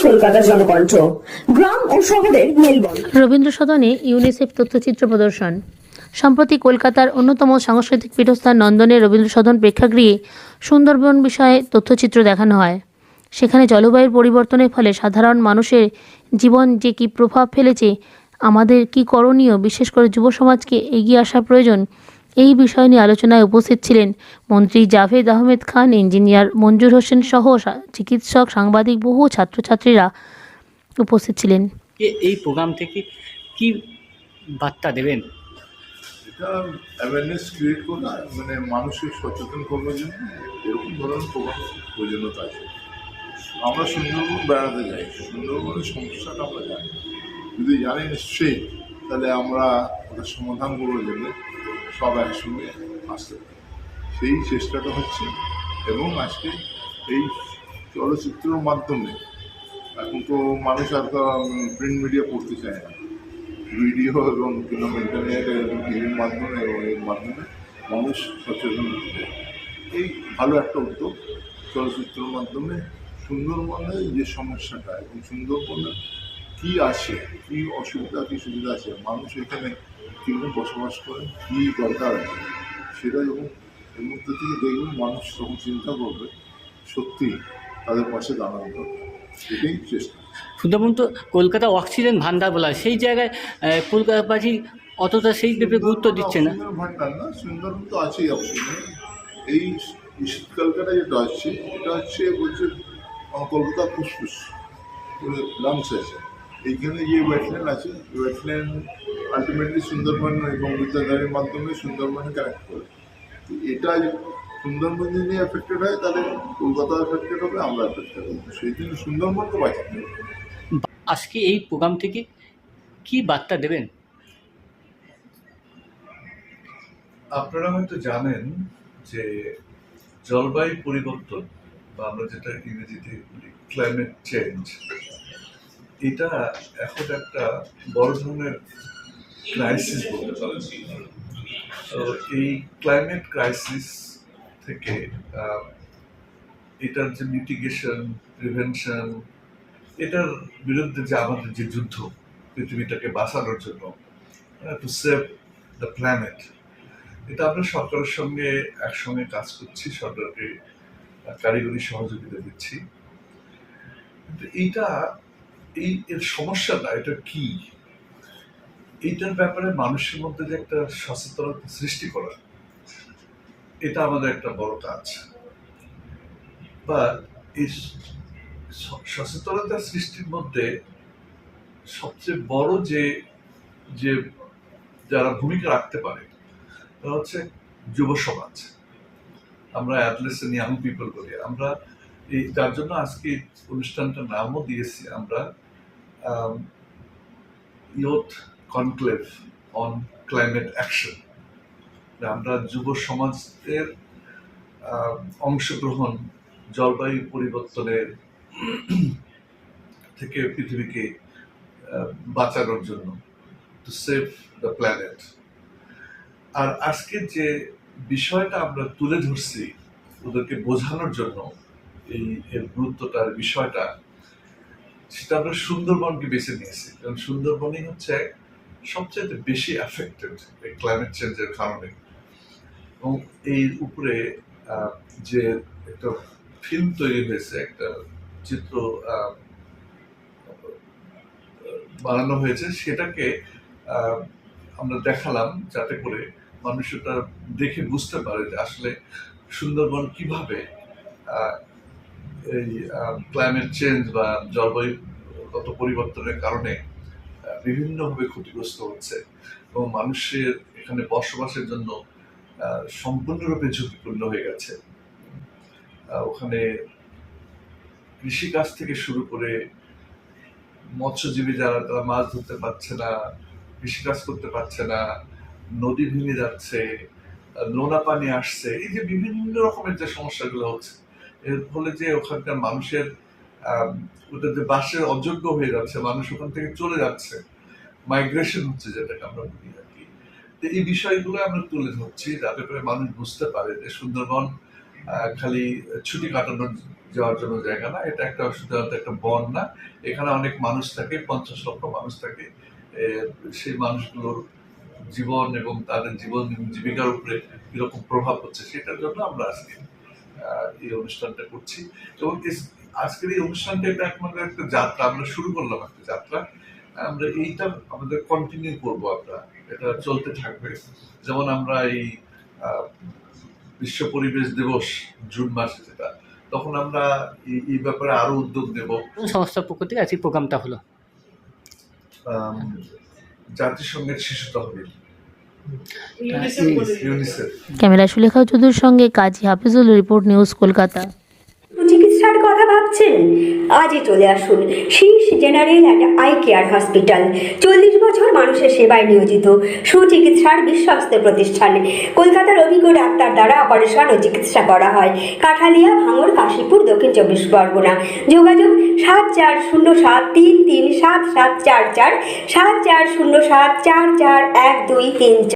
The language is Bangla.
কলকাতা জনকণ্ঠ, গ্রাম ও শহরের মেলবন্ধন। রবীন্দ্র সদনে ইউনিসেফ তথ্যচিত্র প্রদর্শন। সম্প্রতি কলকাতার অন্যতম সাংস্কৃতিক পীঠস্থান নন্দনের রবীন্দ্র সদন প্রেক্ষাগৃহে সুন্দরবন বিষয়ে তথ্যচিত্র দেখানো হয়। সেখানে জলবায়ুর পরিবর্তনের ফলে সাধারণ মানুষের জীবন যে কী প্রভাব ফেলেছে, আমাদের কি করণীয়, বিশেষ করে যুব সমাজকে এগিয়ে আসা প্রয়োজন, এই বিষয় নিয়ে আলোচনায় উপস্থিত ছিলেন মন্ত্রী জাভেদ আহমেদ খান, ইঞ্জিনিয়ার মঞ্জুর হোসেন সহ চিকিৎসক, সাংবাদিক, বহু ছাত্রছাত্রীরা উপস্থিত ছিলেন। এই প্রোগ্রাম থেকে কি বার্তা দেবেন? এটা অ্যাওয়ারনেস ক্রিয়েট করা, মানে মানুষকে সচেতন করবার জন্য এরকম ধরনের প্রোগ্রাম প্রয়োজনীয়তা আছে। আমরা সুন্দরবন বেড়াতে যাই, সুন্দরবনের সমস্যাটা আমরা জানি, যদি জানি নিশ্চয়ই, তাহলে আমরা ওটা সমাধান করবার জন্য সব একসঙ্গে আসতে পারি, সেই চেষ্টাটা হচ্ছে। এবং আজকে এই চলচ্চিত্রের মাধ্যমে, এখন তো মানুষ আর তো প্রিন্ট মিডিয়া পড়তে চায় না, ভিডিও এবং ইন্টারনেট এবং টিভির মাধ্যমে এবং এর মাধ্যমে মানুষ সচেতন হচ্ছে। এই ভালো একটা উদ্যোগ। চলচ্চিত্রের মাধ্যমে সুন্দরবনের যে সমস্যাটা এবং সুন্দরবনে কী আছে, কী অসুবিধা, কী সুবিধা আছে, মানুষ এখানে কীরকম বসবাস করে, কী দরকার আছে, সেটা যখন এর মধ্যে থেকে দেখবেন, মানুষ তখন চিন্তা করবে সত্যি তাদের পাশে দাঁড়ানো দরকার। এটাই চেষ্টা। সুন্দরবন তো কলকাতা অক্সিজেন ভান্ডার বলা হয়, সেই জায়গায় কলকাতাবাসী অতটা সেইভাবে গুরুত্ব দিচ্ছে না। ভান্ডার না, সুন্দরবন তো আছেই অক্সিজেন। এই শীতকালটা যেটা আছে, এটা হচ্ছে বলছে কলকাতা ফুসফুস, লাংস আছে। এইখানে যে ওয়েটল্যান্ড আছে, ওয়েটল্যান্ড আলটিমেটলি সুন্দরবন এবং বিদ্যাধারের মাধ্যমে সুন্দরবনে কানেক্ট করে। তো এটা সুন্দরবন যদি এফেক্টেড হয়, তাহলে কলকাতা এফেক্টেড হবে, আমরা এফেক্টেড হবো। সেই জন্য সুন্দরবনকে বাঁচাতে হবে। আজকে এই প্রোগ্রাম থেকে কি বার্তা দেবেন? আপনারা হয়তো জানেন যে জলবায়ু পরিবর্তন, বা আমরা যেটা ইংরেজিতে বলি ক্লাইমেট চেঞ্জ, এটা এখন একটা বড় ধরনের ক্রাইসিস বলতে পারেন। তো এই ক্লাইমেট ক্রাইসিস থেকে এটার যে মিটিগেশন, প্রিভেনশন, এটার বিরুদ্ধে যে আমাদের যে যুদ্ধ, পৃথিবীটাকে বাঁচানোর জন্য, টু সেভ দ্য প্ল্যানেট, এটা আমরা সরকারের সঙ্গে একসঙ্গে কাজ করছি, সরকারকে কারিগরি সহযোগিতা দিচ্ছি। কিন্তু এর সমস্যাটা এটা কি, এইটার ব্যাপারে মানুষের মধ্যে যে একটা সচেতনতা সৃষ্টি করা, এটা আমাদের একটা বড় কাজ। বা এই সচেতনতা সৃষ্টির মধ্যে সবচেয়ে বড় যে যারা ভূমিকা রাখতে পারে, তারা হচ্ছে যুব সমাজ। আমরা অ্যাডলেসেন্ট ইয়াং পিপল বলি। আমরা যার জন্য আজকে অনুষ্ঠানটার নামও দিয়েছি আমরা youth conclave on climate action. আমরা যুব সমাজের অংশগ্রহণ জলবায়ু পরিবর্তনের থেকে পৃথিবীকে বাঁচানোর জন্য, টু সেভ দ্য প্ল্যানেট। আর আজকে যে বিষয়টা আমরা তুলে ধরছি ওদেরকে বোঝানোর জন্য, এর গুরুত্বটার বিষয়টা, সেটা আমরা সুন্দরবনকে বেছে নিয়েছি। কারণ সুন্দরবনই হচ্ছে সবচেয়ে বেশি অ্যাফেক্টেড এই ক্লাইমেট চেঞ্জের কারণে। এবং এই উপরে যে একটা ফিল্ম তৈরি হয়েছে, একটা চিত্র বানানো হয়েছে, সেটাকে আমরা দেখালাম যাতে করে মানুষ ওটা দেখে বুঝতে পারে যে আসলে সুন্দরবন কিভাবে এই ক্লাইমেট চেঞ্জ বা জলবায়ুগত পরিবর্তনের কারণে বিভিন্নভাবে ক্ষতিগ্রস্ত হচ্ছে এবং মানুষের এখানে বসবাসের জন্য সম্পূর্ণরূপে ঝুঁকিপূর্ণ হয়ে গেছে। ওখানে কৃষিকাজ থেকে শুরু করে মৎস্যজীবী যারা, তারা মাছ ধরতে পারছে না, কৃষিকাজ করতে পারছে না, নদী ভেঙে যাচ্ছে, নোনা পানি আসছে, এই যে বিভিন্ন রকমের যে সমস্যাগুলো হচ্ছে, এর ফলে যে ওখানকার মানুষের ওটা যে বাসের অযোগ্য হয়ে যাচ্ছে, মানুষ ওখান থেকে চলে যাচ্ছে, মাইগ্রেশন হচ্ছে যেটাকে আমরা বলি আর কি। তো এই বিষয়গুলো আমরা তুলে ধরছি যাতে করে মানুষ বুঝতে পারে যে সুন্দরবন খালি ছুটি কাটানোর যাওয়ার জন্য জায়গা না, এটা একটা শুধুমাত্র একটা বন না, এখানে অনেক মানুষ থাকে, 50 লক্ষ মানুষ থাকে। সেই মানুষগুলোর জীবন এবং তাদের জীবন জীবিকার উপরে কিরকম প্রভাব হচ্ছে সেটার জন্য আমরা আজকে এই অনুষ্ঠানটা করছি। এবং আজকের এই অনুষ্ঠানটা এটা একমাত্র একটা যাত্রা, আমরা শুরু করলাম একটা যাত্রা, আমরা এইটা আমাদের কন্টিনিউ করবো, আমরা এটা চলতে থাকবে। যেমন আমরা এই বিশ্ব পরিবেশ দিবস জুন মাসে যেটা, তখন আমরা এই ব্যাপারে আরো উদ্যোগ নেব। কোন সংস্থার পক্ষ থেকে আজকে প্রোগ্রামটা হলো? জাতিসংঘের শিশু তহবিল, ইউনিসেফ। ক্যামেরা সুলেখা চৌধুরীর সঙ্গে কাজী হাফিজুল, রিপোর্ট নিউজ কলকাতা। চিকিৎসার কথা ভাবছেন? আজই চলে আসুন শীর্ষ general and eye care hospital. 40 বছর মানুষের সেবায় নিয়োজিত সুচিকিৎসার বিশ্বস্ত প্রতিষ্ঠান। কলকাতার অভিজ্ঞ ডাক্তার দ্বারা অপারেশন ও চিকিৎসা করা হয়। কাঠালিয়া, ভাঙড়, কাশীপুর, দক্ষিণ 24 পরগনা। যোগাযোগ 7407337744, 7407441234।